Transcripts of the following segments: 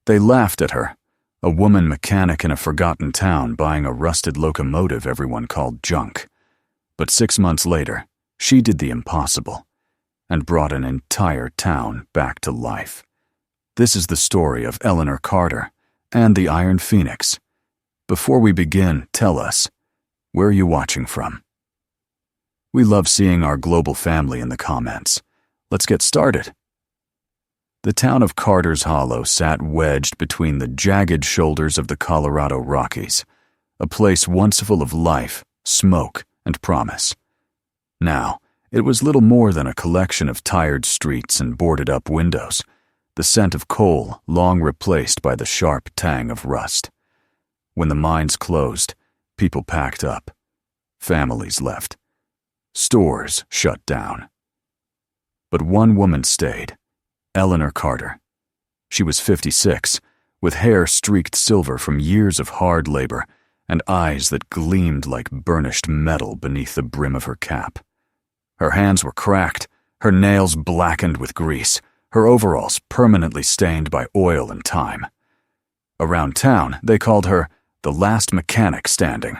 They laughed at her, a woman mechanic in a forgotten town buying a rusted locomotive everyone called junk. But 6 months later, she did the impossible and brought an entire town back to life. This is the story of Eleanor Carter and the Iron Phoenix. Before we begin, tell us, where are you watching from? We love seeing our global family in the comments. Let's get started. The town of Carter's Hollow sat wedged between the jagged shoulders of the Colorado Rockies, a place once full of life, smoke, and promise. Now, it was little more than a collection of tired streets and boarded-up windows, the scent of coal long replaced by the sharp tang of rust. When the mines closed, people packed up. Families left. Stores shut down. But one woman stayed, Eleanor Carter. She was 56, with hair streaked silver from years of hard labor and eyes that gleamed like burnished metal beneath the brim of her cap. Her hands were cracked, her nails blackened with grease, her overalls permanently stained by oil and time. Around town, they called her the last mechanic standing.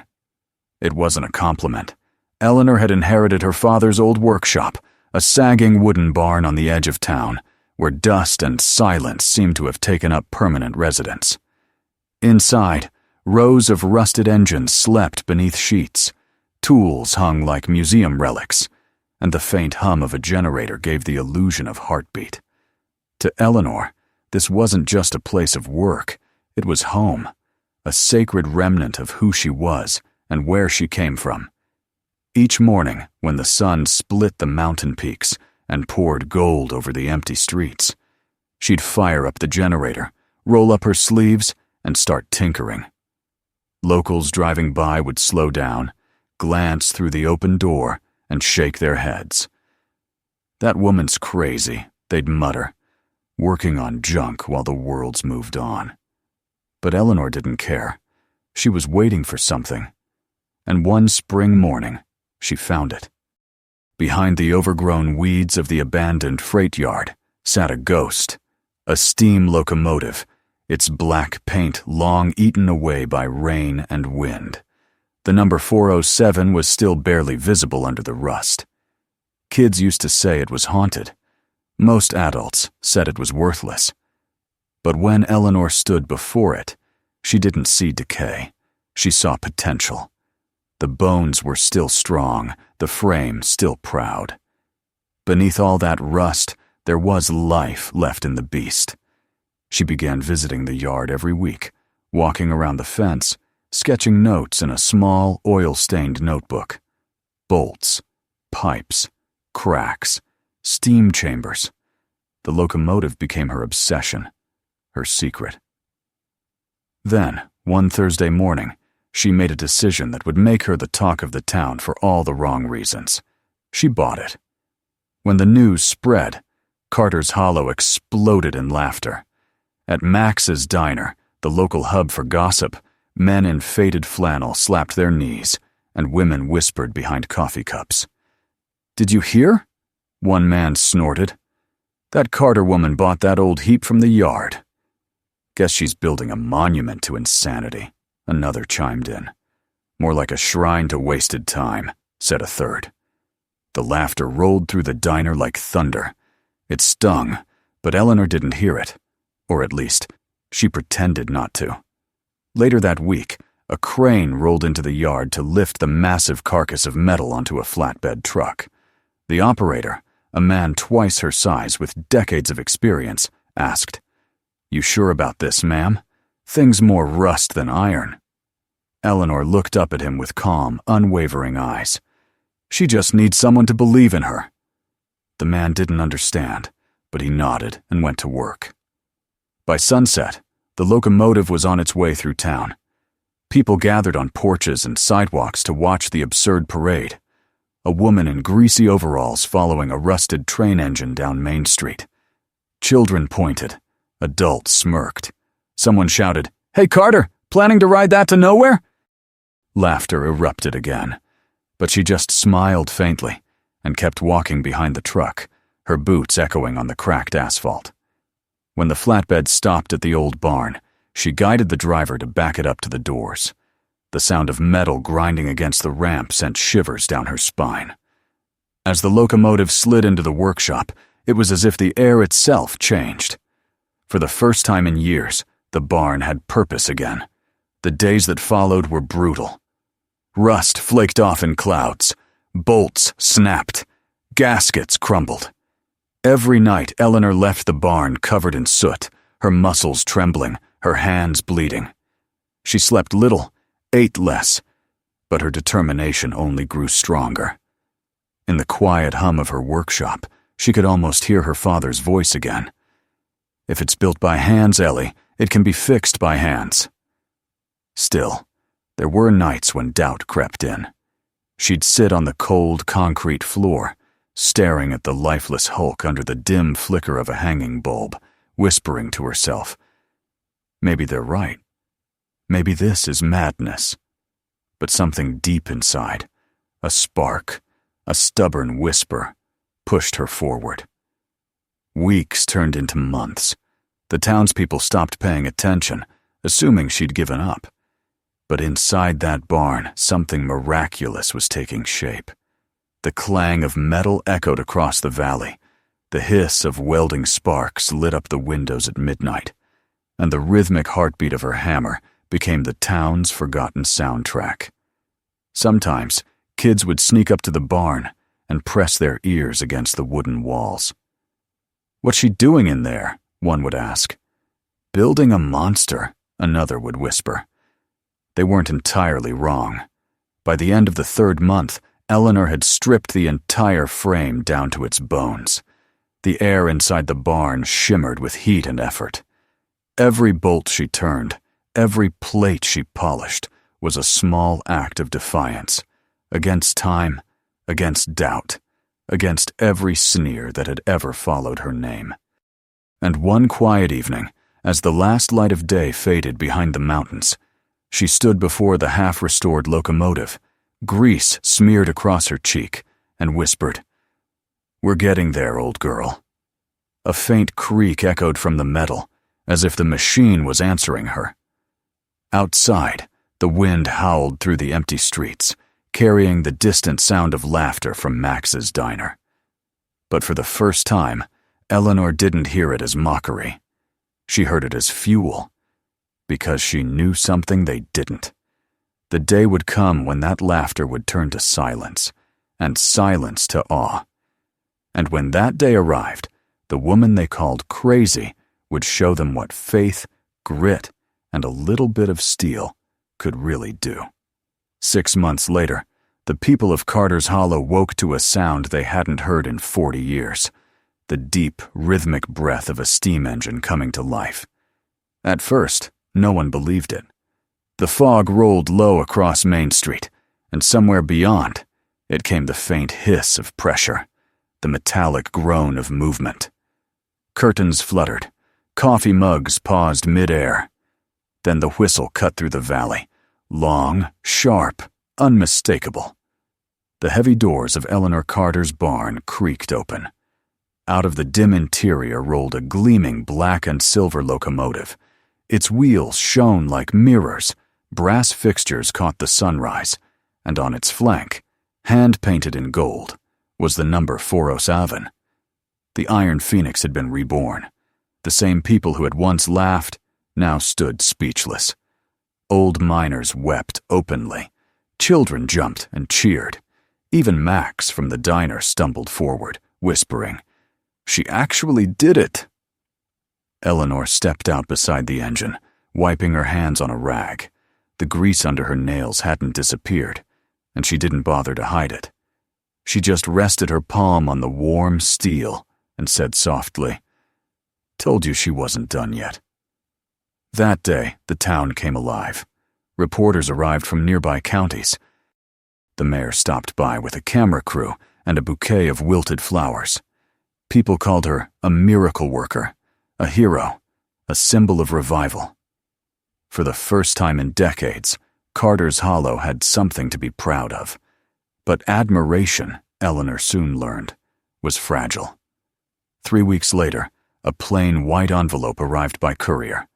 It wasn't a compliment. Eleanor had inherited her father's old workshop, a sagging wooden barn on the edge of town, where dust and silence seemed to have taken up permanent residence. Inside, rows of rusted engines slept beneath sheets. Tools hung like museum relics, and the faint hum of a generator gave the illusion of heartbeat. To Eleanor, this wasn't just a place of work, it was home, a sacred remnant of who she was and where she came from. Each morning, when the sun split the mountain peaks and poured gold over the empty streets, she'd fire up the generator, roll up her sleeves, and start tinkering. Locals driving by would slow down, glance through the open door, and shake their heads. "That woman's crazy," they'd mutter, working on junk while the world's moved on. But Eleanor didn't care. She was waiting for something. And one spring morning, she found it. Behind the overgrown weeds of the abandoned freight yard sat a ghost, a steam locomotive, its black paint long eaten away by rain and wind. The number 407 was still barely visible under the rust. Kids used to say it was haunted. Most adults said it was worthless. But when Eleanor stood before it, she didn't see decay. She saw potential. The bones were still strong, the frame still proud. Beneath all that rust, there was life left in the beast. She began visiting the yard every week, walking around the fence, sketching notes in a small, oil-stained notebook. Bolts, pipes, cracks, steam chambers. The locomotive became her obsession, her secret. Then, one Thursday morning, she made a decision that would make her the talk of the town for all the wrong reasons. She bought it. When the news spread, Carter's Hollow exploded in laughter. At Max's Diner, the local hub for gossip, men in faded flannel slapped their knees, and women whispered behind coffee cups. "Did you hear?" one man snorted. "That Carter woman bought that old heap from the yard." "Guess she's building a monument to insanity," another chimed in. "More like a shrine to wasted time," said a third. The laughter rolled through the diner like thunder. It stung, but Eleanor didn't hear it. Or at least, she pretended not to. Later that week, a crane rolled into the yard to lift the massive carcass of metal onto a flatbed truck. The operator, a man twice her size with decades of experience, asked, "You sure about this, ma'am? Thing's more rust than iron." Eleanor looked up at him with calm, unwavering eyes. She just needs someone to believe in her. The man didn't understand, but he nodded and went to work. By sunset, the locomotive was on its way through town. People gathered on porches and sidewalks to watch the absurd parade. A woman in greasy overalls following a rusted train engine down Main Street. Children pointed. Adults smirked. Someone shouted, "Hey Carter, planning to ride that to nowhere?" Laughter erupted again, but she just smiled faintly and kept walking behind the truck, her boots echoing on the cracked asphalt. When the flatbed stopped at the old barn, she guided the driver to back it up to the doors. The sound of metal grinding against the ramp sent shivers down her spine. As the locomotive slid into the workshop, it was as if the air itself changed. For the first time in years, the barn had purpose again. The days that followed were brutal. Rust flaked off in clouds. Bolts snapped. Gaskets crumbled. Every night, Eleanor left the barn covered in soot, her muscles trembling, her hands bleeding. She slept little, ate less, but her determination only grew stronger. In the quiet hum of her workshop, she could almost hear her father's voice again. "If it's built by hands, Ellie, it can be fixed by hands." Still, there were nights when doubt crept in. She'd sit on the cold concrete floor, staring at the lifeless hulk under the dim flicker of a hanging bulb, whispering to herself, "Maybe they're right. Maybe this is madness." But something deep inside, a spark, a stubborn whisper, pushed her forward. Weeks turned into months. The townspeople stopped paying attention, assuming she'd given up. But inside that barn, something miraculous was taking shape. The clang of metal echoed across the valley. The hiss of welding sparks lit up the windows at midnight, and the rhythmic heartbeat of her hammer became the town's forgotten soundtrack. Sometimes, kids would sneak up to the barn and press their ears against the wooden walls. "What's she doing in there?" one would ask. "Building a monster," another would whisper. They weren't entirely wrong. By the end of the 3rd month, Eleanor had stripped the entire frame down to its bones. The air inside the barn shimmered with heat and effort. Every bolt she turned, every plate she polished, was a small act of defiance, against time, against doubt, against every sneer that had ever followed her name. And one quiet evening, as the last light of day faded behind the mountains, she stood before the half-restored locomotive, grease smeared across her cheek, and whispered, "We're getting there, old girl." A faint creak echoed from the metal, as if the machine was answering her. Outside, the wind howled through the empty streets, carrying the distant sound of laughter from Max's diner. But for the first time, Eleanor didn't hear it as mockery. She heard it as fuel, because she knew something they didn't. The day would come when that laughter would turn to silence, and silence to awe. And when that day arrived, the woman they called crazy would show them what faith, grit, and a little bit of steel could really do. 6 months later, the people of Carter's Hollow woke to a sound they hadn't heard in 40 years, the deep, rhythmic breath of a steam engine coming to life. At first, no one believed it. The fog rolled low across Main Street, and somewhere beyond, it came the faint hiss of pressure, the metallic groan of movement. Curtains fluttered, coffee mugs paused mid-air. Then the whistle cut through the valley, long, sharp, unmistakable. The heavy doors of Eleanor Carter's barn creaked open. Out of the dim interior rolled a gleaming black and silver locomotive. Its wheels shone like mirrors, brass fixtures caught the sunrise, and on its flank, hand-painted in gold, was the number 407. The Iron Phoenix had been reborn. The same people who had once laughed now stood speechless. Old miners wept openly. Children jumped and cheered. Even Max from the diner stumbled forward, whispering, "She actually did it!" Eleanor stepped out beside the engine, wiping her hands on a rag. The grease under her nails hadn't disappeared, and she didn't bother to hide it. She just rested her palm on the warm steel and said softly, "Told you she wasn't done yet." That day, the town came alive. Reporters arrived from nearby counties. The mayor stopped by with a camera crew and a bouquet of wilted flowers. People called her a miracle worker, a hero, a symbol of revival. For the first time in decades, Carter's Hollow had something to be proud of. But admiration, Eleanor soon learned, was fragile. 3 weeks later, a plain white envelope arrived by courier.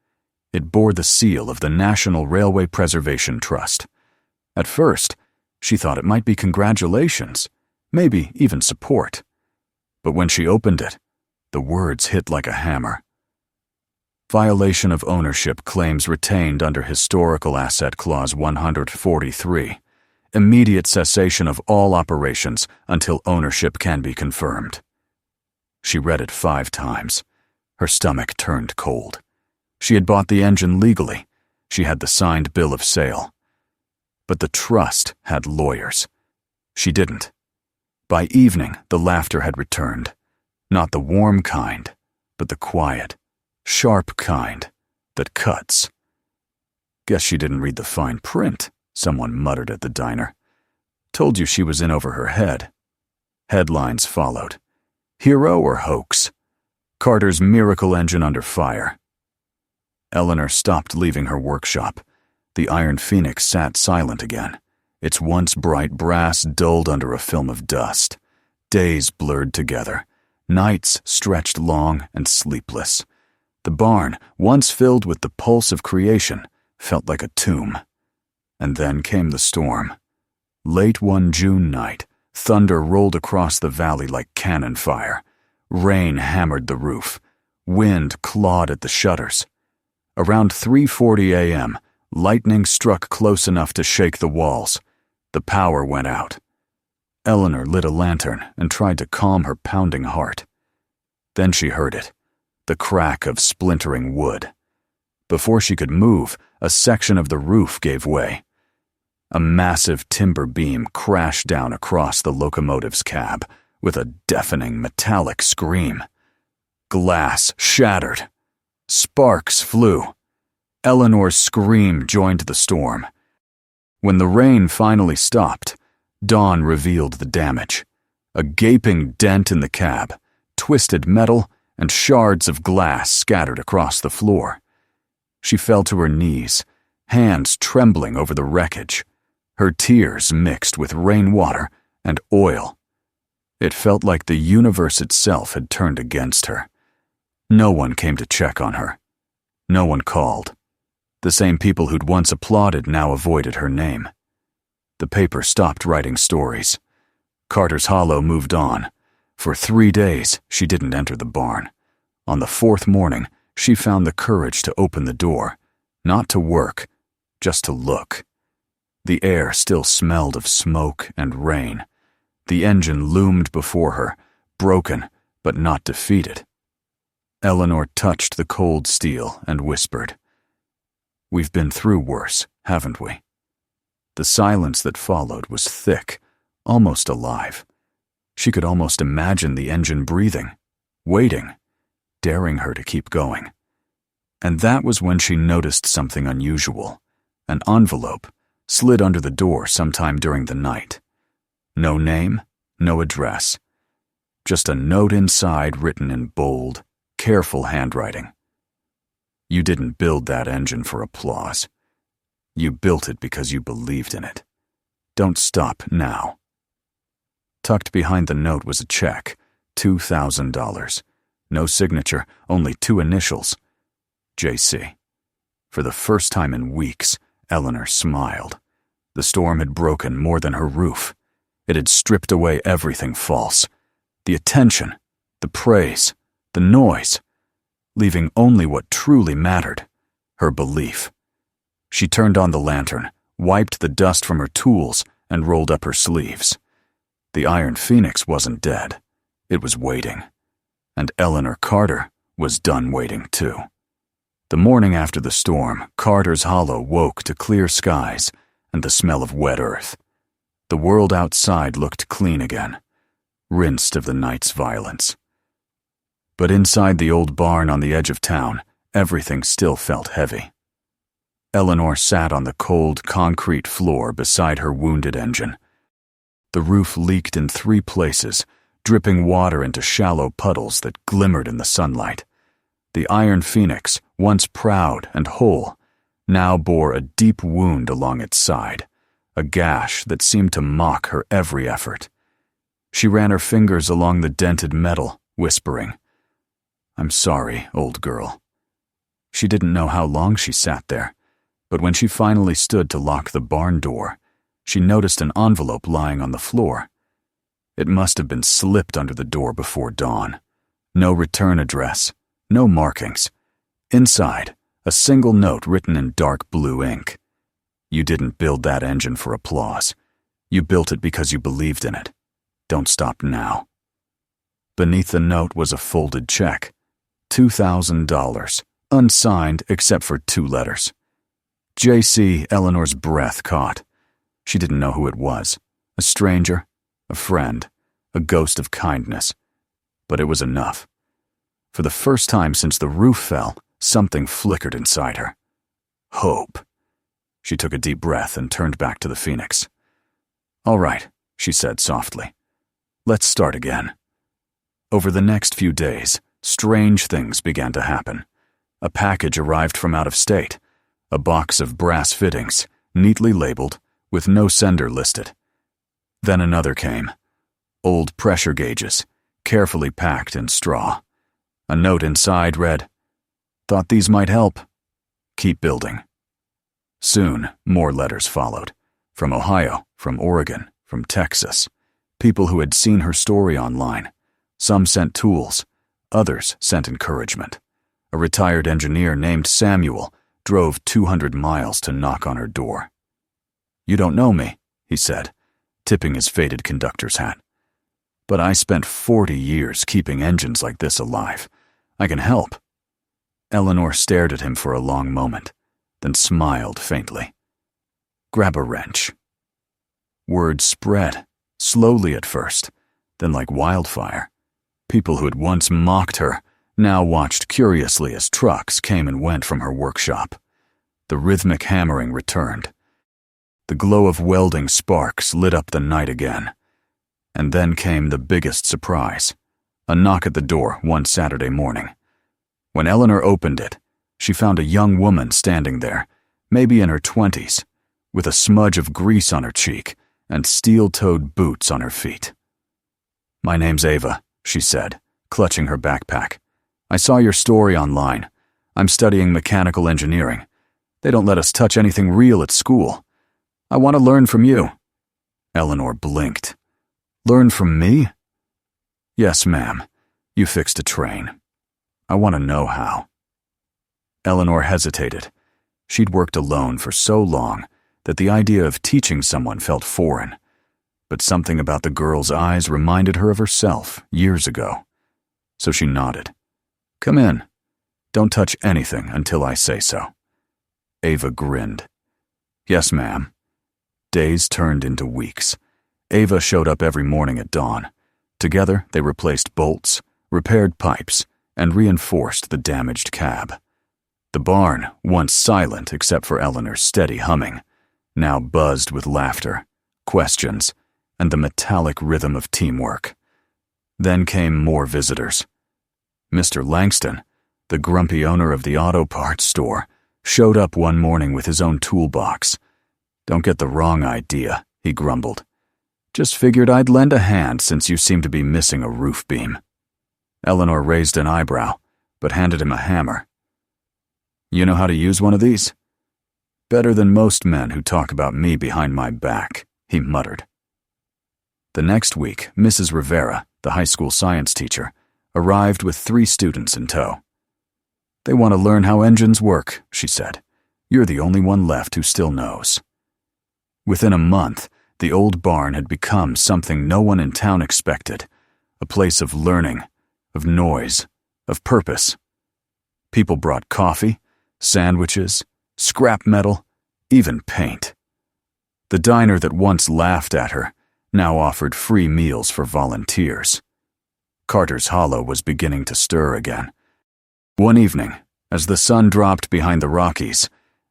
It bore the seal of the National Railway Preservation Trust. At first, she thought it might be congratulations, maybe even support. But when she opened it, the words hit like a hammer. Violation of ownership claims retained under Historical Asset Clause 143. Immediate cessation of all operations until ownership can be confirmed. She read it 5 times. Her stomach turned cold. She had bought the engine legally. She had the signed bill of sale. But the trust had lawyers. She didn't. By evening, the laughter had returned. Not the warm kind, but the quiet, sharp kind that cuts. Guess she didn't read the fine print, someone muttered at the diner. Told you she was in over her head. Headlines followed. Hero or hoax? Carter's miracle engine under fire. Eleanor stopped leaving her workshop. The Iron Phoenix sat silent again, its once bright brass dulled under a film of dust. Days blurred together. Nights stretched long and sleepless. The barn, once filled with the pulse of creation, felt like a tomb. And then came the storm. Late one June night, thunder rolled across the valley like cannon fire. Rain hammered the roof. Wind clawed at the shutters. Around 3:40 a.m., lightning struck close enough to shake the walls. The power went out. Eleanor lit a lantern and tried to calm her pounding heart. Then she heard it, the crack of splintering wood. Before she could move, a section of the roof gave way. A massive timber beam crashed down across the locomotive's cab with a deafening metallic scream. Glass shattered. Sparks flew. Eleanor's scream joined the storm. When the rain finally stopped, dawn revealed the damage. A gaping dent in the cab, twisted metal, and shards of glass scattered across the floor. She fell to her knees, hands trembling over the wreckage. Her tears mixed with rainwater and oil. It felt like the universe itself had turned against her. No one came to check on her. No one called. The same people who'd once applauded now avoided her name. The paper stopped writing stories. Carter's Hollow moved on. For 3 days, she didn't enter the barn. On the 4th morning, she found the courage to open the door, not to work, just to look. The air still smelled of smoke and rain. The engine loomed before her, broken but not defeated. Eleanor touched the cold steel and whispered, "We've been through worse, haven't we?" The silence that followed was thick, almost alive. She could almost imagine the engine breathing, waiting, daring her to keep going. And that was when she noticed something unusual. An envelope slid under the door sometime during the night. No name, no address. Just a note inside written in bold, careful handwriting. You didn't build that engine for applause. You built it because you believed in it. Don't stop now. Tucked behind the note was a check, $2,000. No signature, only 2 initials. J.C. For the first time in weeks, Eleanor smiled. The storm had broken more than her roof. It had stripped away everything false. The attention, the praise, the noise, leaving only what truly mattered, her belief. She turned on the lantern, wiped the dust from her tools, and rolled up her sleeves. The Iron Phoenix wasn't dead. It was waiting. And Eleanor Carter was done waiting too. The morning after the storm, Carter's Hollow woke to clear skies and the smell of wet earth. The world outside looked clean again, rinsed of the night's violence. But inside the old barn on the edge of town, everything still felt heavy. Eleanor sat on the cold concrete floor beside her wounded engine. The roof leaked in 3 places, dripping water into shallow puddles that glimmered in the sunlight. The Iron Phoenix, once proud and whole, now bore a deep wound along its side, a gash that seemed to mock her every effort. She ran her fingers along the dented metal, whispering, "I'm sorry, old girl." She didn't know how long she sat there, but when she finally stood to lock the barn door, she noticed an envelope lying on the floor. It must have been slipped under the door before dawn. No return address, no markings. Inside, a single note written in dark blue ink. "You didn't build that engine for applause. You built it because you believed in it. Don't stop now." Beneath the note was a folded check. $2,000, unsigned except for 2 letters. J.C. Eleanor's breath caught. She didn't know who it was. A stranger, a friend, a ghost of kindness. But it was enough. For the first time since the roof fell, something flickered inside her. Hope. She took a deep breath and turned back to the Phoenix. "All right," she said softly. "Let's start again." Over the next few days, strange things began to happen. A package arrived from out of state, a box of brass fittings, neatly labeled, with no sender listed. Then another came. Old pressure gauges, carefully packed in straw. A note inside read, "Thought these might help. Keep building." Soon, more letters followed. From Ohio, from Oregon, from Texas. People who had seen her story online. Some sent tools. Others sent encouragement. A retired engineer named Samuel drove 200 miles to knock on her door. "You don't know me," he said, tipping his faded conductor's hat. "But I spent 40 years keeping engines like this alive. I can help." Eleanor stared at him for a long moment, then smiled faintly. "Grab a wrench." Word spread, slowly at first, then like wildfire. People who had once mocked her now watched curiously as trucks came and went from her workshop. The rhythmic hammering returned. The glow of welding sparks lit up the night again. And then came the biggest surprise, a knock at the door one Saturday morning. When Eleanor opened it, she found a young woman standing there, maybe in her 20s, with a smudge of grease on her cheek and steel-toed boots on her feet. "My name's Ava," she said, clutching her backpack. "I saw your story online. I'm studying mechanical engineering. They don't let us touch anything real at school. I want to learn from you." Eleanor blinked. "Learn from me?" "Yes, ma'am. You fixed a train. I want to know how." Eleanor hesitated. She'd worked alone for so long that the idea of teaching someone felt foreign. But something about the girl's eyes reminded her of herself years ago. So she nodded. "Come in. Don't touch anything until I say so." Ava grinned. "Yes, ma'am." Days turned into weeks. Ava showed up every morning at dawn. Together, they replaced bolts, repaired pipes, and reinforced the damaged cab. The barn, once silent except for Eleanor's steady humming, now buzzed with laughter, questions, and the metallic rhythm of teamwork. Then came more visitors. Mr. Langston, the grumpy owner of the auto parts store, showed up one morning with his own toolbox. "Don't get the wrong idea," he grumbled. "Just figured I'd lend a hand since you seem to be missing a roof beam." Eleanor raised an eyebrow, but handed him a hammer. "You know how to use one of these?" "Better than most men who talk about me behind my back," he muttered. The next week, Mrs. Rivera, the high school science teacher, arrived with 3 students in tow. "They want to learn how engines work," she said. "You're the only one left who still knows." Within a month, the old barn had become something no one in town expected, a place of learning, of noise, of purpose. People brought coffee, sandwiches, scrap metal, even paint. The diner that once laughed at her now offered free meals for volunteers. Carter's Hollow was beginning to stir again. One evening, as the sun dropped behind the Rockies,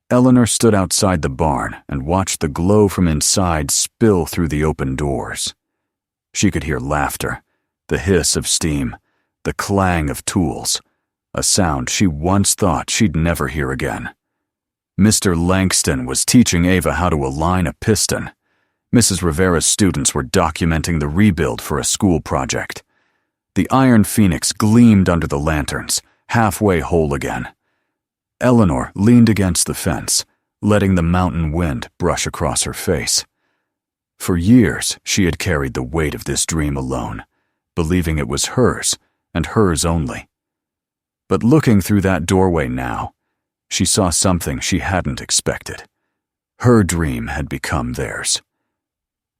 Eleanor stood outside the barn and watched the glow from inside spill through the open doors. She could hear laughter, the hiss of steam, the clang of tools, a sound she once thought she'd never hear again. Mr. Langston was teaching Ava how to align a piston. Mrs. Rivera's students were documenting the rebuild for a school project. The iron phoenix gleamed under the lanterns, halfway whole again. Eleanor leaned against the fence, letting the mountain wind brush across her face. For years, she had carried the weight of this dream alone, believing it was hers, and hers only. But looking through that doorway now, she saw something she hadn't expected. Her dream had become theirs.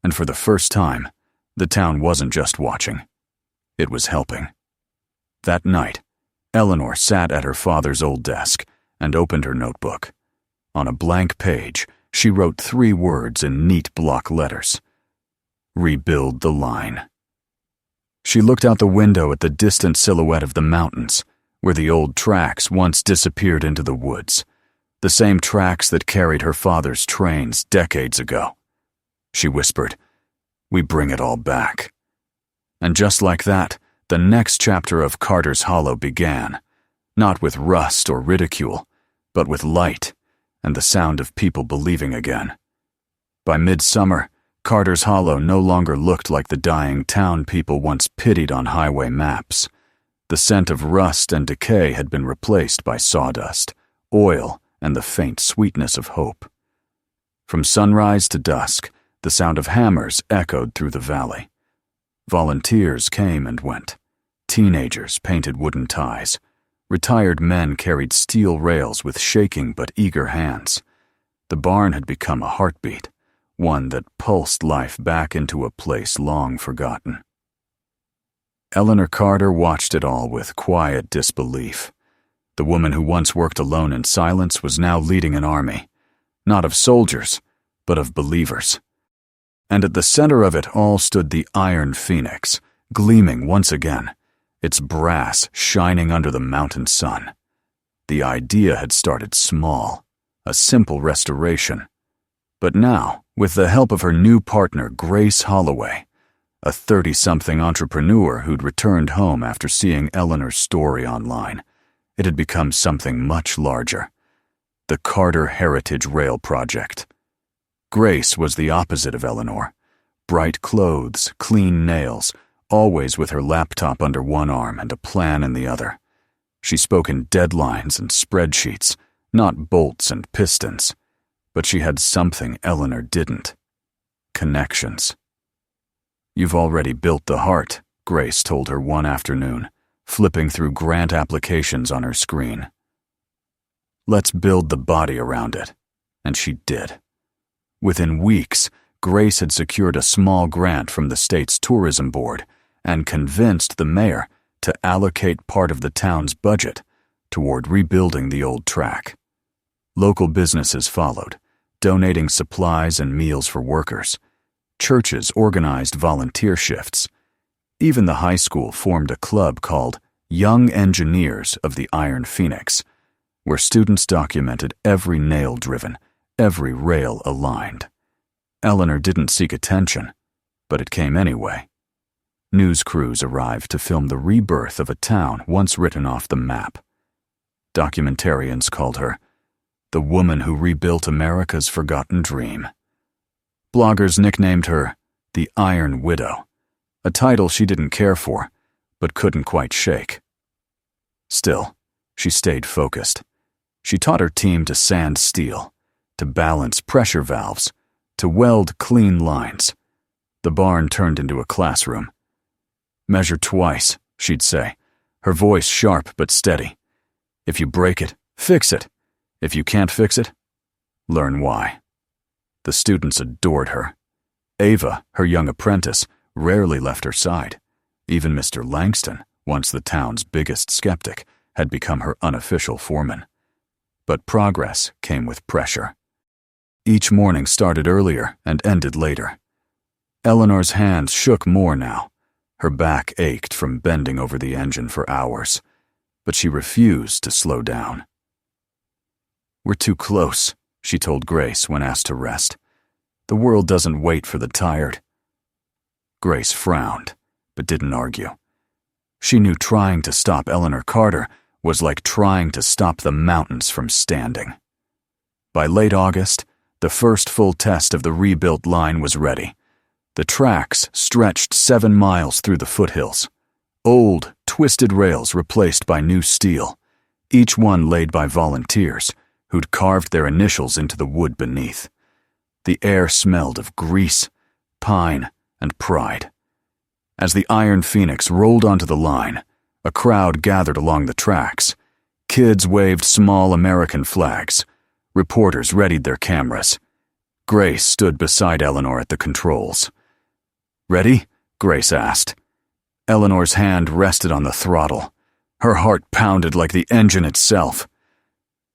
And for the first time, the town wasn't just watching. It was helping. That night, Eleanor sat at her father's old desk and opened her notebook. On a blank page, she wrote 3 words in neat block letters. Rebuild the line. She looked out the window at the distant silhouette of the mountains, where the old tracks once disappeared into the woods, the same tracks that carried her father's trains decades ago. She whispered, "We bring it all back." And just like that, the next chapter of Carter's Hollow began, not with rust or ridicule, but with light and the sound of people believing again. By midsummer, Carter's Hollow no longer looked like the dying town people once pitied on highway maps. The scent of rust and decay had been replaced by sawdust, oil, and the faint sweetness of hope. From sunrise to dusk, the sound of hammers echoed through the valley. Volunteers came and went. Teenagers painted wooden ties. Retired men carried steel rails with shaking but eager hands. The barn had become a heartbeat, one that pulsed life back into a place long forgotten. Eleanor Carter watched it all with quiet disbelief. The woman who once worked alone in silence was now leading an army, not of soldiers, but of believers. And at the center of it all stood the iron phoenix, gleaming once again, its brass shining under the mountain sun. The idea had started small, a simple restoration. But now, with the help of her new partner, Grace Holloway, a 30-something entrepreneur who'd returned home after seeing Eleanor's story online, it had become something much larger. The Carter Heritage Rail Project. Grace was the opposite of Eleanor. Bright clothes, clean nails, always with her laptop under one arm and a plan in the other. She spoke in deadlines and spreadsheets, not bolts and pistons. But she had something Eleanor didn't. Connections. "You've already built the heart," Grace told her one afternoon, flipping through grant applications on her screen. "Let's build the body around it." And she did. Within weeks, Grace had secured a small grant from the state's tourism board and convinced the mayor to allocate part of the town's budget toward rebuilding the old track. Local businesses followed, donating supplies and meals for workers. Churches organized volunteer shifts. Even the high school formed a club called Young Engineers of the Iron Phoenix, where students documented every nail driven, every rail aligned. Eleanor didn't seek attention, but it came anyway. News crews arrived to film the rebirth of a town once written off the map. Documentarians called her the woman who rebuilt America's forgotten dream. Bloggers nicknamed her the Iron Widow, a title she didn't care for, but couldn't quite shake. Still, she stayed focused. She taught her team to sand steel, to balance pressure valves, to weld clean lines. The barn turned into a classroom. "Measure twice," she'd say, her voice sharp but steady. "If you break it, fix it. If you can't fix it, learn why." The students adored her. Ava, her young apprentice, rarely left her side. Even Mr. Langston, once the town's biggest skeptic, had become her unofficial foreman. But progress came with pressure. Each morning started earlier and ended later. Eleanor's hands shook more now. Her back ached from bending over the engine for hours, but she refused to slow down. "We're too close," she told Grace when asked to rest. "The world doesn't wait for the tired." Grace frowned, but didn't argue. She knew trying to stop Eleanor Carter was like trying to stop the mountains from standing. By late August, the first full test of the rebuilt line was ready. The tracks stretched 7 miles through the foothills. Old, twisted rails replaced by new steel, each one laid by volunteers who'd carved their initials into the wood beneath. The air smelled of grease, pine, and pride. As the Iron Phoenix rolled onto the line, a crowd gathered along the tracks. Kids waved small American flags. Reporters readied their cameras. Grace stood beside Eleanor at the controls. "Ready?" Grace asked. Eleanor's hand rested on the throttle. Her heart pounded like the engine itself.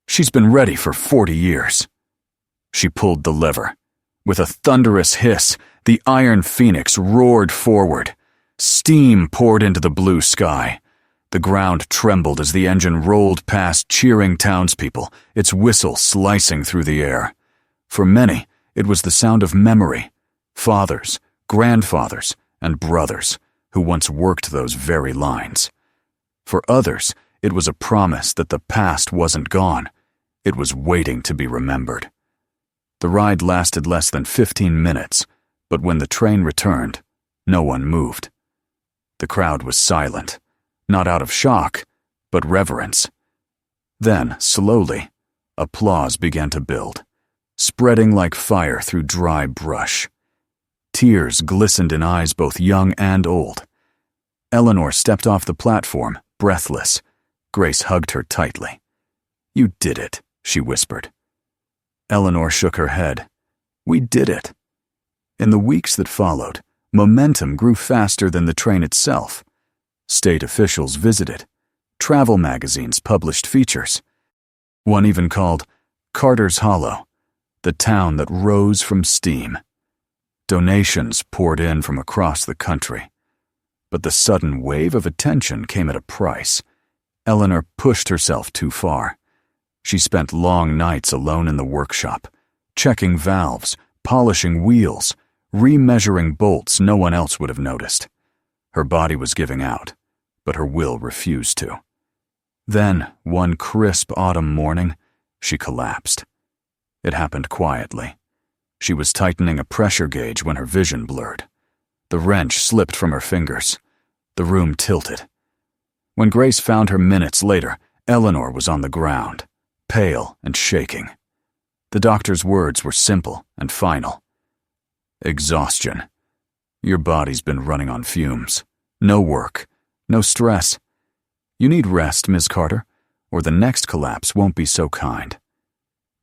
She's been ready for 40 years. She pulled the lever. With a thunderous hiss, the Iron Phoenix roared forward. Steam poured into the blue sky. The ground trembled as the engine rolled past cheering townspeople, its whistle slicing through the air. For many, it was the sound of memory. Fathers, grandfathers, and brothers who once worked those very lines. For others, it was a promise that the past wasn't gone. It was waiting to be remembered. The ride lasted less than 15 minutes, but when the train returned, no one moved. The crowd was silent, not out of shock, but reverence. Then, slowly, applause began to build, spreading like fire through dry brush. Tears glistened in eyes both young and old. Eleanor stepped off the platform, breathless. Grace hugged her tightly. "You did it," she whispered. Eleanor shook her head. "We did it." In the weeks that followed, momentum grew faster than the train itself. State officials visited. Travel magazines published features. One even called Carter's Hollow, the town that rose from steam. Donations poured in from across the country. But the sudden wave of attention came at a price. Eleanor pushed herself too far. She spent long nights alone in the workshop, checking valves, polishing wheels, remeasuring bolts no one else would have noticed. Her body was giving out, but her will refused to. Then, one crisp autumn morning, she collapsed. It happened quietly. She was tightening a pressure gauge when her vision blurred. The wrench slipped from her fingers. The room tilted. When Grace found her minutes later, Eleanor was on the ground, pale and shaking. The doctor's words were simple and final. "Exhaustion. Your body's been running on fumes. No work. No stress. You need rest, Ms. Carter, or the next collapse won't be so kind."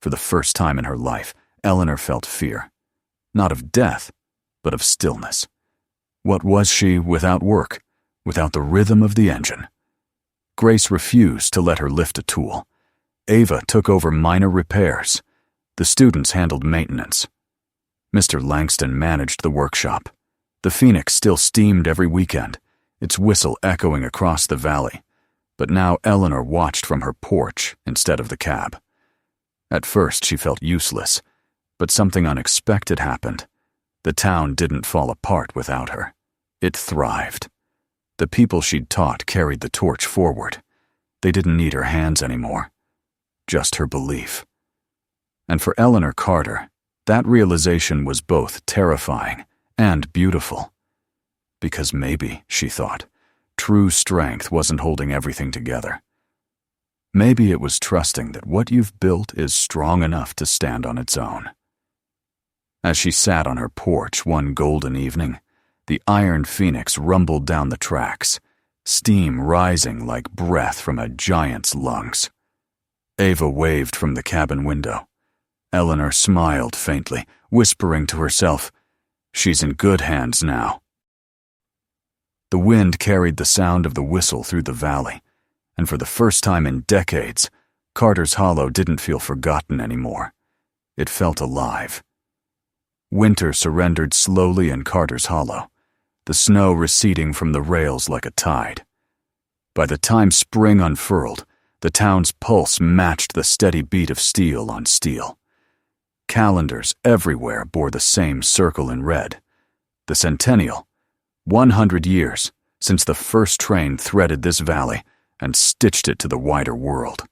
For the first time in her life, Eleanor felt fear. Not of death, but of stillness. What was she without work, without the rhythm of the engine? Grace refused to let her lift a tool. Ava took over minor repairs. The students handled maintenance. Mr. Langston managed the workshop. The Phoenix still steamed every weekend, its whistle echoing across the valley. But now Eleanor watched from her porch instead of the cab. At first she felt useless, but something unexpected happened. The town didn't fall apart without her. It thrived. The people she'd taught carried the torch forward. They didn't need her hands anymore, just her belief. And for Eleanor Carter, that realization was both terrifying and beautiful. Because maybe, she thought, true strength wasn't holding everything together. Maybe it was trusting that what you've built is strong enough to stand on its own. As she sat on her porch one golden evening, the Iron Phoenix rumbled down the tracks, steam rising like breath from a giant's lungs. Ava waved from the cabin window. Eleanor smiled faintly, whispering to herself, "She's in good hands now." The wind carried the sound of the whistle through the valley, and for the first time in decades, Carter's Hollow didn't feel forgotten anymore. It felt alive. Winter surrendered slowly in Carter's Hollow, the snow receding from the rails like a tide. By the time spring unfurled, the town's pulse matched the steady beat of steel on steel. Calendars everywhere bore the same circle in red. The centennial, 100 years since the first train threaded this valley and stitched it to the wider world.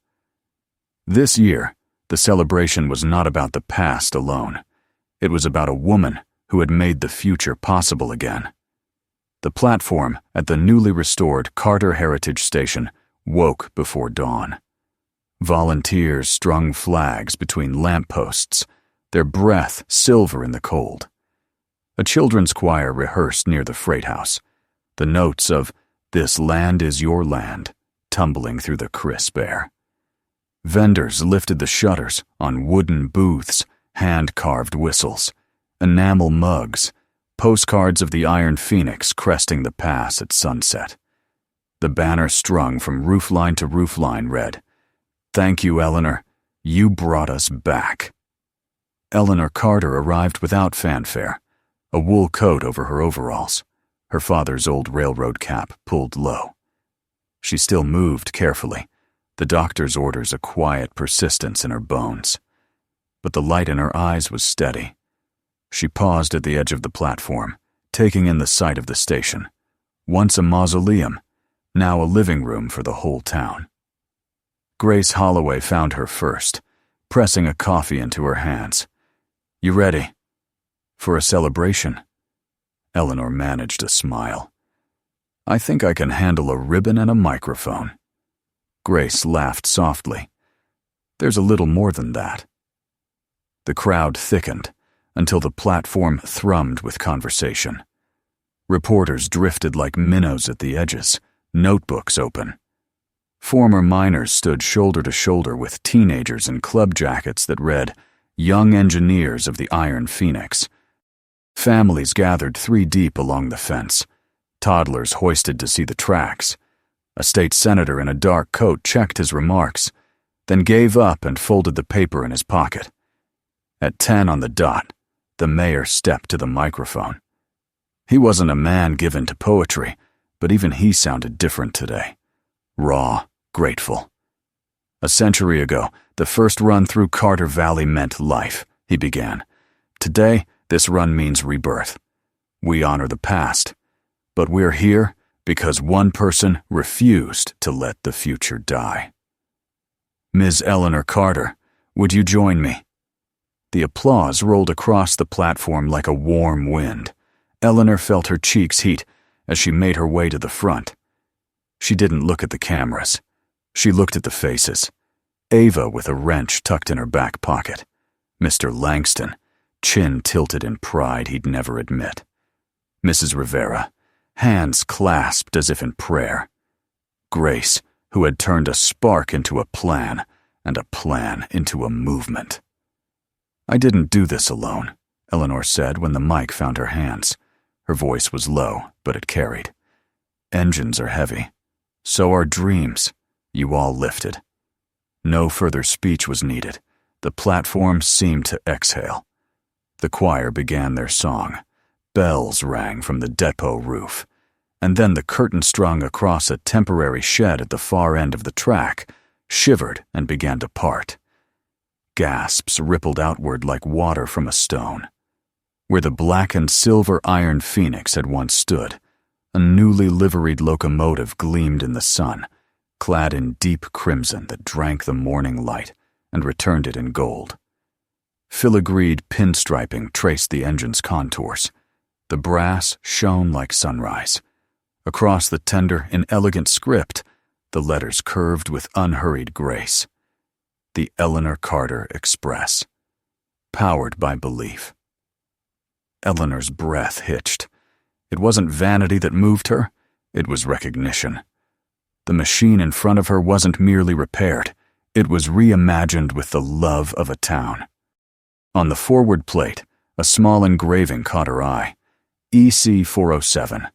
This year, the celebration was not about the past alone. It was about a woman who had made the future possible again. The platform at the newly restored Carter Heritage Station woke before dawn. Volunteers strung flags between lampposts, their breath silver in the cold. A children's choir rehearsed near the freight house, the notes of "This land is your land" tumbling through the crisp air. Vendors lifted the shutters on wooden booths, hand-carved whistles, enamel mugs, postcards of the Iron Phoenix cresting the pass at sunset. The banner strung from roofline to roofline read, "Thank you, Eleanor. You brought us back." Eleanor Carter arrived without fanfare, a wool coat over her overalls, her father's old railroad cap pulled low. She still moved carefully, the doctor's orders a quiet persistence in her bones. But the light in her eyes was steady. She paused at the edge of the platform, taking in the sight of the station. Once a mausoleum, now a living room for the whole town. Grace Holloway found her first, pressing a coffee into her hands. "You ready?" "For a celebration?" Eleanor managed a smile. "I think I can handle a ribbon and a microphone." Grace laughed softly. "There's a little more than that." The crowd thickened until the platform thrummed with conversation. Reporters drifted like minnows at the edges, notebooks open. Former miners stood shoulder to shoulder with teenagers in club jackets that read, "Young Engineers of the Iron Phoenix." Families gathered 3 deep along the fence. Toddlers hoisted to see the tracks. A state senator in a dark coat checked his remarks, then gave up and folded the paper in his pocket. At 10 on the dot, the mayor stepped to the microphone. He wasn't a man given to poetry, but even he sounded different today. Raw, grateful. "A century ago, the first run through Carter Valley meant life," he began. "Today, this run means rebirth. We honor the past, but we're here because one person refused to let the future die. Ms. Eleanor Carter, would you join me?" The applause rolled across the platform like a warm wind. Eleanor felt her cheeks heat as she made her way to the front. She didn't look at the cameras. She looked at the faces. Ava with a wrench tucked in her back pocket. Mr. Langston, chin tilted in pride he'd never admit. Mrs. Rivera, hands clasped as if in prayer. Grace, who had turned a spark into a plan, and a plan into a movement. "I didn't do this alone," Eleanor said when the mic found her hands. Her voice was low, but it carried. "Engines are heavy. So are dreams. You all lifted." No further speech was needed. The platform seemed to exhale. The choir began their song. Bells rang from the depot roof. And then the curtain strung across a temporary shed at the far end of the track shivered and began to part. Gasps rippled outward like water from a stone. Where the black and silver Iron Phoenix had once stood, a newly liveried locomotive gleamed in the sun, clad in deep crimson that drank the morning light and returned it in gold. Filigreed pinstriping traced the engine's contours. The brass shone like sunrise. Across the tender, inelegant script, the letters curved with unhurried grace. The Eleanor Carter Express. Powered by belief. Eleanor's breath hitched. It wasn't vanity that moved her, it was recognition. The machine in front of her wasn't merely repaired, it was reimagined with the love of a town. On the forward plate, a small engraving caught her eye. EC 407,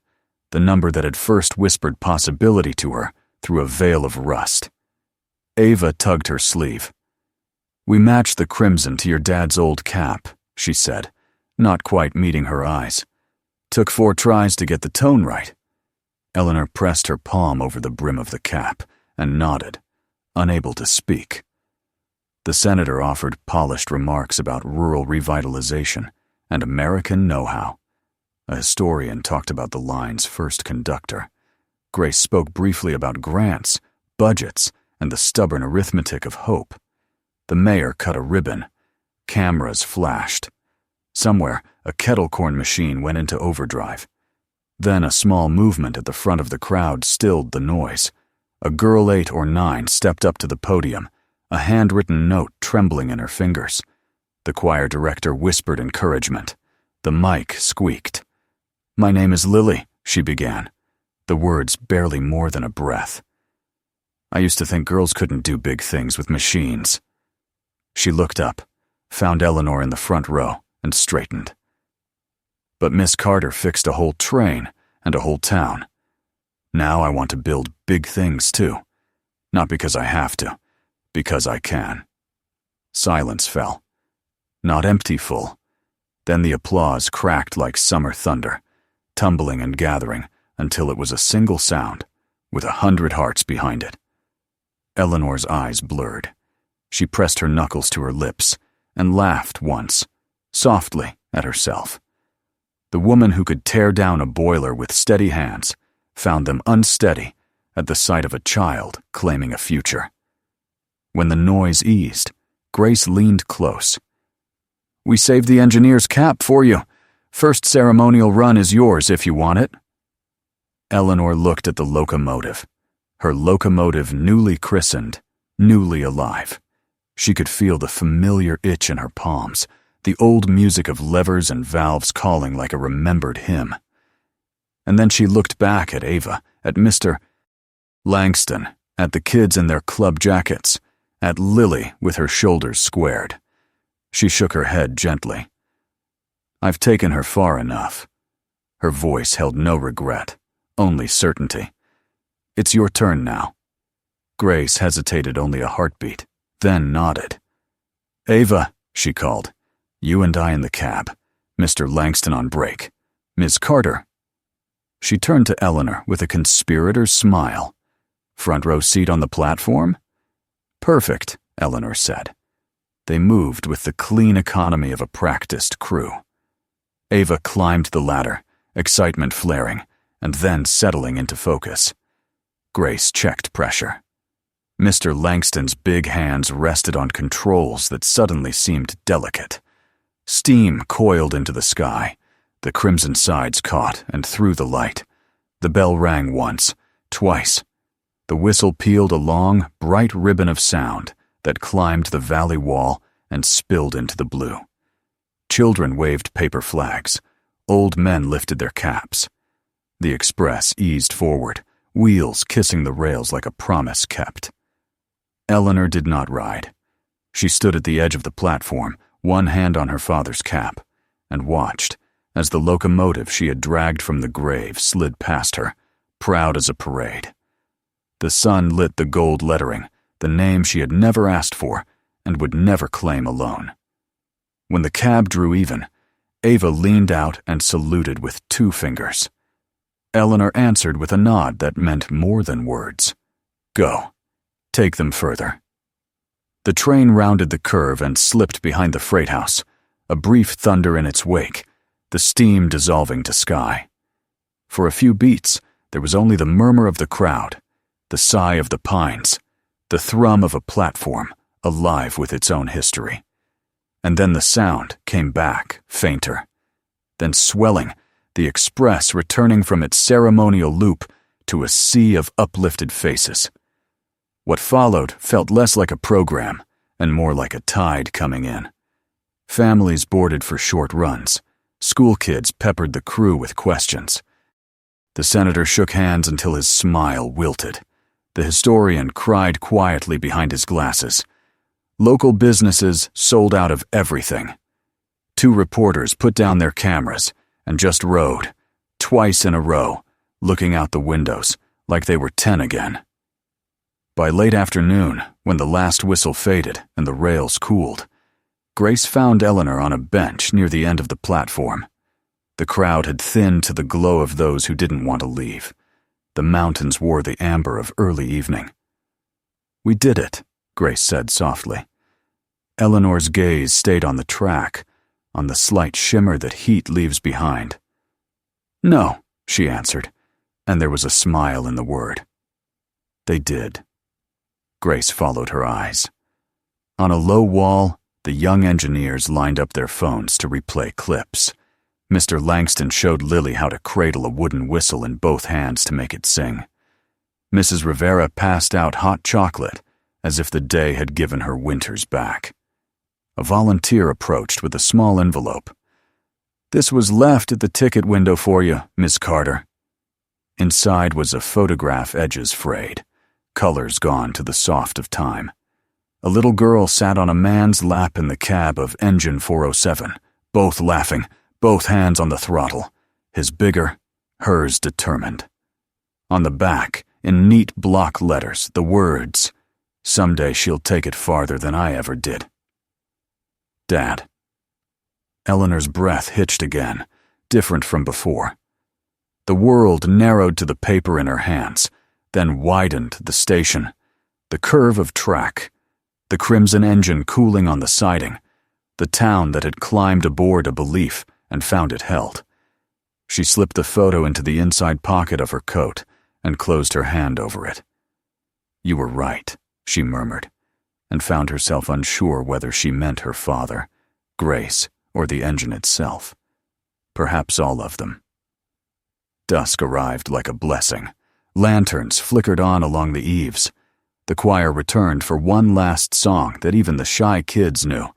the number that had first whispered possibility to her through a veil of rust. Ava tugged her sleeve. "We matched the crimson to your dad's old cap," she said, not quite meeting her eyes. "Took 4 tries to get the tone right." Eleanor pressed her palm over the brim of the cap and nodded, unable to speak. The senator offered polished remarks about rural revitalization and American know-how. A historian talked about the line's first conductor. Grace spoke briefly about grants, budgets, and the stubborn arithmetic of hope. The mayor cut a ribbon. Cameras flashed. Somewhere, a kettle corn machine went into overdrive. Then a small movement at the front of the crowd stilled the noise. A girl 8 or 9 stepped up to the podium, a handwritten note trembling in her fingers. The choir director whispered encouragement. The mic squeaked. "My name is Lily," she began, the words barely more than a breath. "I used to think girls couldn't do big things with machines." She looked up, found Eleanor in the front row, and straightened. "But Miss Carter fixed a whole train and a whole town. Now I want to build big things too. Not because I have to, because I can." Silence fell. Not empty full. Then the applause cracked like summer thunder, tumbling and gathering until it was a single sound, with 100 hearts behind it. Eleanor's eyes blurred. She pressed her knuckles to her lips and laughed once, softly at herself. The woman who could tear down a boiler with steady hands found them unsteady at the sight of a child claiming a future. When the noise eased, Grace leaned close. "We saved the engineer's cap for you. First ceremonial run is yours if you want it." Eleanor looked at the locomotive, her locomotive newly christened, newly alive. She could feel the familiar itch in her palms, the old music of levers and valves calling like a remembered hymn. And then she looked back at Ava, at Mr. Langston, at the kids in their club jackets, at Lily with her shoulders squared. She shook her head gently. "I've taken her far enough." Her voice held no regret, only certainty. "It's your turn now." Grace hesitated only a heartbeat, then nodded. "Ava," she called, "you and I in the cab, Mr. Langston on brake. Ms. Carter." She turned to Eleanor with a conspirator's smile. "Front row seat on the platform?" "Perfect," Eleanor said. They moved with the clean economy of a practiced crew. Ava climbed the ladder, excitement flaring, and then settling into focus. Grace checked pressure. Mr. Langston's big hands rested on controls that suddenly seemed delicate. Steam coiled into the sky. The crimson sides caught and threw the light. The bell rang once, twice. The whistle peeled a long, bright ribbon of sound that climbed the valley wall and spilled into the blue. Children waved paper flags. Old men lifted their caps. The express eased forward, wheels kissing the rails like a promise kept. Eleanor did not ride. She stood at the edge of the platform, one hand on her father's cap, and watched as the locomotive she had dragged from the grave slid past her, proud as a parade. The sun lit the gold lettering, the name she had never asked for and would never claim alone. When the cab drew even, Ava leaned out and saluted with 2 fingers. Eleanor answered with a nod that meant more than words. "Go. Take them further." The train rounded the curve and slipped behind the freight house, a brief thunder in its wake, the steam dissolving to sky. For a few beats, there was only the murmur of the crowd, the sigh of the pines, the thrum of a platform alive with its own history. And then the sound came back, fainter. Then swelling, the express returning from its ceremonial loop to a sea of uplifted faces. What followed felt less like a program and more like a tide coming in. Families boarded for short runs. School kids peppered the crew with questions. The senator shook hands until his smile wilted. The historian cried quietly behind his glasses. Local businesses sold out of everything. 2 reporters put down their cameras and just rode, twice in a row, looking out the windows like they were 10 again. By late afternoon, when the last whistle faded and the rails cooled, Grace found Eleanor on a bench near the end of the platform. The crowd had thinned to the glow of those who didn't want to leave. The mountains wore the amber of early evening. "We did it," Grace said softly. Eleanor's gaze stayed on the track, on the slight shimmer that heat leaves behind. "No," she answered, and there was a smile in the word. They did. Grace followed her eyes. On a low wall, the young engineers lined up their phones to replay clips. Mr. Langston showed Lily how to cradle a wooden whistle in both hands to make it sing. Mrs. Rivera passed out hot chocolate, as if the day had given her winters back. A volunteer approached with a small envelope. "This was left at the ticket window for you, Miss Carter." Inside was a photograph, edges frayed, colors gone to the soft of time. A little girl sat on a man's lap in the cab of Engine 407, both laughing, both hands on the throttle, his bigger, hers determined. On the back, in neat block letters, the words, "Someday she'll take it farther than I ever did." Dad. Eleanor's breath hitched again, different from before. The world narrowed to the paper in her hands, then widened the station, the curve of track, the crimson engine cooling on the siding, the town that had climbed aboard a belief and found it held. She slipped the photo into the inside pocket of her coat and closed her hand over it. "You were right," she murmured, and found herself unsure whether she meant her father, Grace, or the engine itself. Perhaps all of them. Dusk arrived like a blessing. Lanterns flickered on along the eaves. The choir returned for one last song that even the shy kids knew.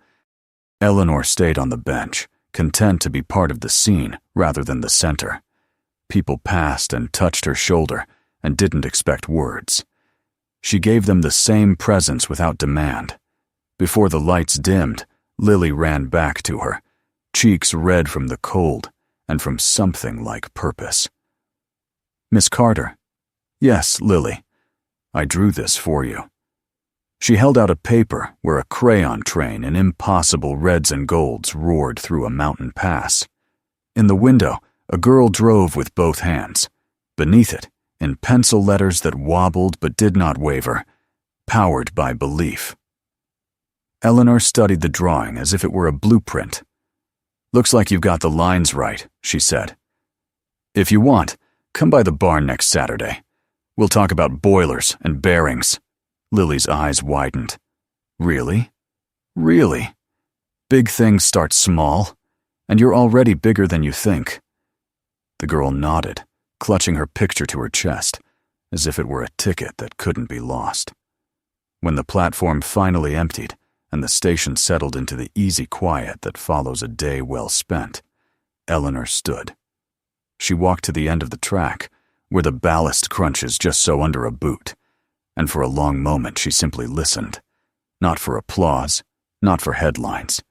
Eleanor stayed on the bench, content to be part of the scene rather than the center. People passed and touched her shoulder and didn't expect words. She gave them the same presence without demand. Before the lights dimmed, Lily ran back to her, cheeks red from the cold and from something like purpose. "Miss Carter." "Yes, Lily. I drew this for you." She held out a paper where a crayon train in impossible reds and golds roared through a mountain pass. In the window, a girl drove with both hands. Beneath it, in pencil letters that wobbled but did not waver, "Powered by belief." Eleanor studied the drawing as if it were a blueprint. "Looks like you've got the lines right," she said. "If you want, come by the barn next Saturday. We'll talk about boilers and bearings." Lily's eyes widened. "Really? Really? Big things start small, and you're already bigger than you think." The girl nodded, clutching her picture to her chest, as if it were a ticket that couldn't be lost. When the platform finally emptied, and the station settled into the easy quiet that follows a day well spent, Eleanor stood. She walked to the end of the track, where the ballast crunches just so under a boot, and for a long moment she simply listened, not for applause, not for headlines,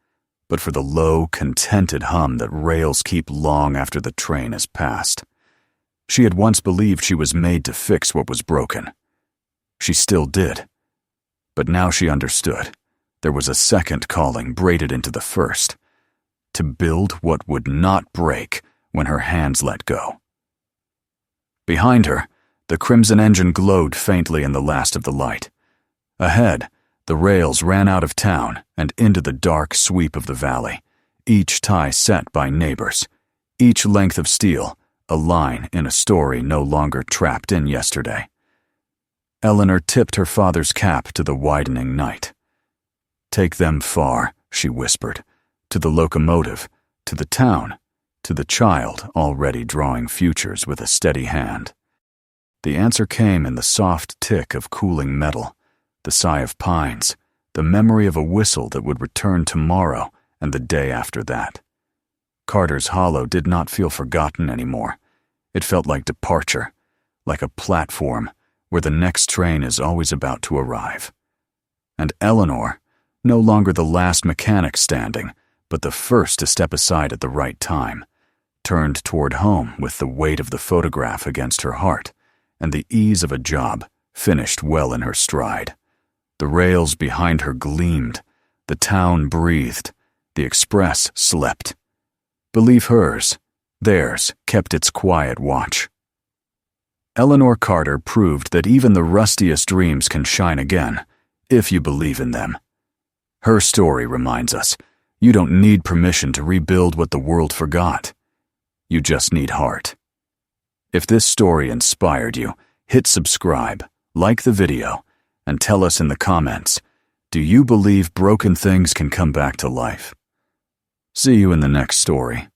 but for the low, contented hum that rails keep long after the train has passed. She had once believed she was made to fix what was broken. She still did. But now she understood. There was a second calling braided into the first, to build what would not break when her hands let go. Behind her, the crimson engine glowed faintly in the last of the light. Ahead, the rails ran out of town and into the dark sweep of the valley, each tie set by neighbors, each length of steel a line in a story no longer trapped in yesterday. Eleanor tipped her father's cap to the widening night. "Take them far," she whispered, "to the locomotive, to the town, to the child already drawing futures with a steady hand." The answer came in the soft tick of cooling metal, the sigh of pines, the memory of a whistle that would return tomorrow and the day after that. Carter's Hollow did not feel forgotten anymore. It felt like departure, like a platform where the next train is always about to arrive. And Eleanor, no longer the last mechanic standing, but the first to step aside at the right time, turned toward home with the weight of the photograph against her heart and the ease of a job finished well in her stride. The rails behind her gleamed, the town breathed, the express slept. Believe hers, theirs kept its quiet watch. Eleanor Carter proved that even the rustiest dreams can shine again, if you believe in them. Her story reminds us, you don't need permission to rebuild what the world forgot. You just need heart. If this story inspired you, hit subscribe, like the video, and tell us in the comments, do you believe broken things can come back to life? See you in the next story.